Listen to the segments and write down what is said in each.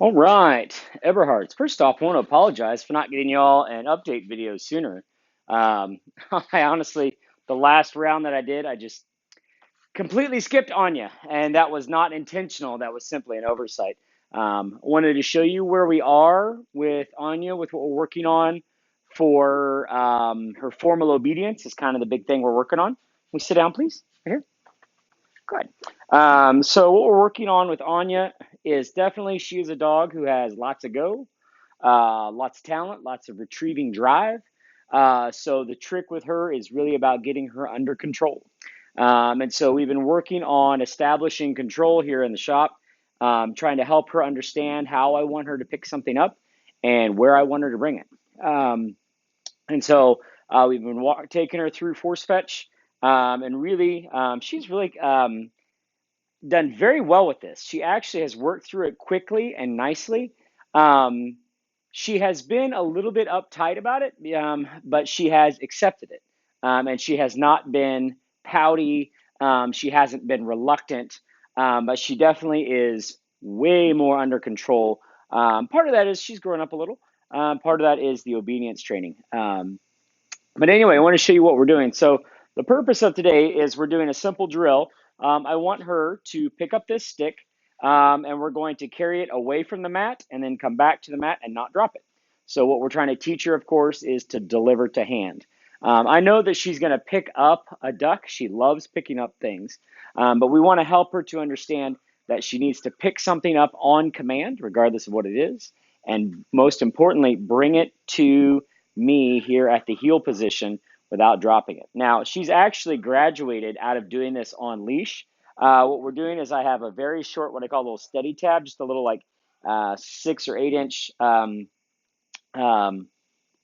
All right, Eberhards. First off, I want to apologize for not getting y'all an update video sooner. Um, I honestly, the last round that I did, I just completely skipped Anya, and that was not intentional. That was simply an oversight. I wanted to show you where we are with Anya, with what we're working on for her formal obedience. Is kind of the big thing we're working on. Can we sit down, please? Right here. Good. So what we're working on with Anya is definitely she is a dog who has lots of go, lots of talent, lots of retrieving drive. So the trick with her is really about getting her under control. And so we've been working on establishing control here in the shop, trying to help her understand how I want her to pick something up and where I want her to bring it. And so we've been taking her through force fetch, and really, she's really done very well with this. She actually has worked through it quickly and nicely. Um, she has been a little bit uptight about it, but she has accepted it. And she has not been pouty. She hasn't been reluctant, but she definitely is way more under control. Part of that is she's grown up a little. Part of that is the obedience training. But anyway, I want to show you what we're doing. So the purpose of today is we're doing a simple drill. I want her to pick up this stick, and we're going to carry it away from the mat and then come back to the mat and not drop it. So what we're trying to teach her, of course, is to deliver to hand. I know that she's going to pick up a duck. She loves picking up things, but we want to help her to understand that she needs to pick something up on command, regardless of what it is, and most importantly, bring it to me here at the heel position without dropping it. Now, she's actually graduated out of doing this on leash. What we're doing is I have a very short, what I call a little steady tab, just a little like 6 or 8 inch um,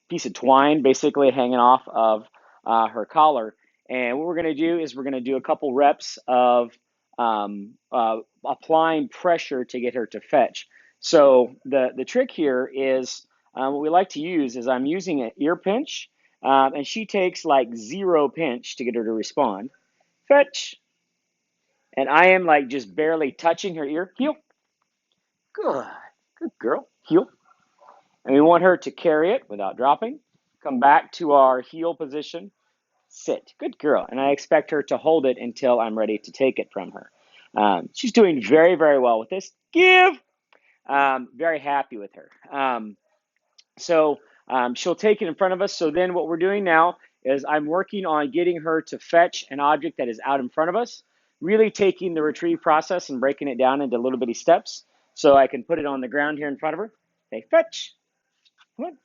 piece of twine basically hanging off of her collar. And what we're going to do is we're going to do a couple reps of applying pressure to get her to fetch. So the trick here is what we like to use is I'm using an ear pinch, and she takes like 0 pinch to get her to respond. Fetch. And I am like just barely touching her ear. Heel. Good. Good girl. Heel. And we want her to carry it without dropping. Come back to our heel position. Sit. Good girl. And I expect her to hold it until I'm ready to take it from her. She's doing very, very well with this. Give. Very happy with her. So she'll take it in front of us. So then what we're doing now is I'm working on getting her to fetch an object that is out in front of us, really taking the retrieve process and breaking it down into little bitty steps so I can put it on the ground here in front of her. Say, fetch. Come on.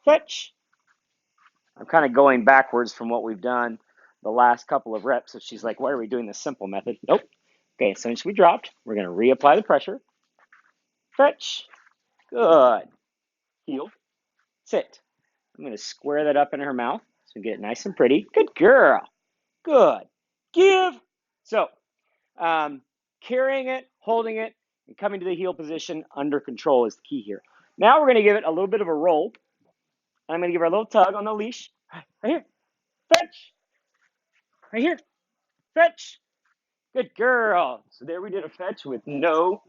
Fetch. I'm kind of going backwards from what we've done the last couple of reps. So she's like, why are we doing this simple method? Nope. Okay, since we dropped, we're going to reapply the pressure. Fetch. Good. Heel. Sit. I'm going to square that up in her mouth so we get it nice and pretty. Good girl. Good. Give. So, carrying it, holding it, and coming to the heel position under control is the key here. Now we're going to give it a little bit of a roll. I'm going to give her a little tug on the leash. Right here. Fetch. Right here. Fetch. Good girl. So there we did a fetch with no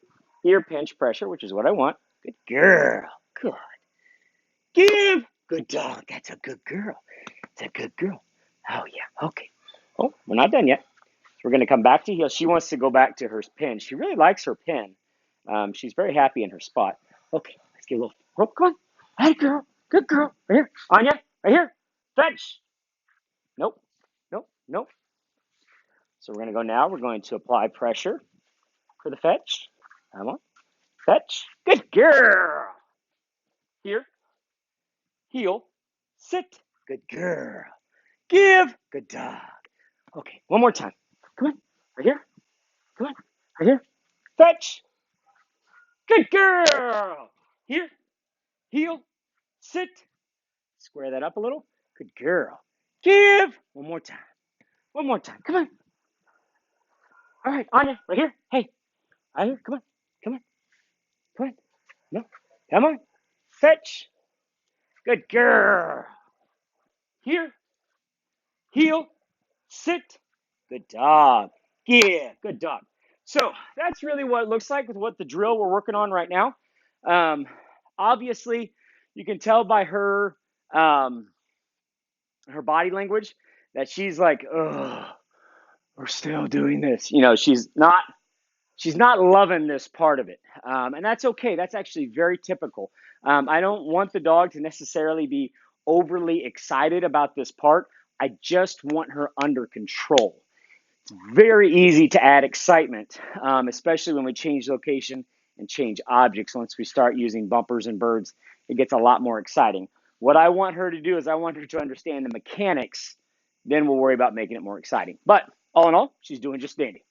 ear pinch pressure, which is what I want. Good girl. Good. Give. Good dog. That's a good girl. That's a good girl. Oh, yeah. Okay. Oh, we're not done yet. So we're going to come back to heel. She wants to go back to her pin. She really likes her pin. She's very happy in her spot. Okay. Let's get a little rope. Come on. Hey, girl. Good girl. Right here. Anya. Right here. Fetch. Nope. Nope. Nope. So we're going to go now. We're going to apply pressure for the fetch. Come on. Fetch. Good girl. Here. Heel. Sit. Good girl. Give. Good dog. Okay. One more time. Come on. Right here. Come on. Right here. Fetch. Good girl. Here. Heel. Sit. Square that up a little. Good girl. Give. One more time. One more time. Come on. All right. Anya. Right here. Hey. Right here. Come on. Come on. Come on. No. Come on. Fetch. Good girl. Here. Heel. Sit. Good dog. Yeah. Good dog. So that's really what it looks like with what the drill we're working on right now. Um, Obviously, you can tell by um, her body language that she's like, ugh, we're still doing this. You know, she's not loving this part of it, and that's okay. That's actually very typical. I don't want the dog to necessarily be overly excited about this part. I just want her under control. Very easy to add excitement, especially when we change location and change objects. Once we start using bumpers and birds, it gets a lot more exciting. What I want her to do is I want her to understand the mechanics. Then we'll worry about making it more exciting. But all in all, she's doing just dandy.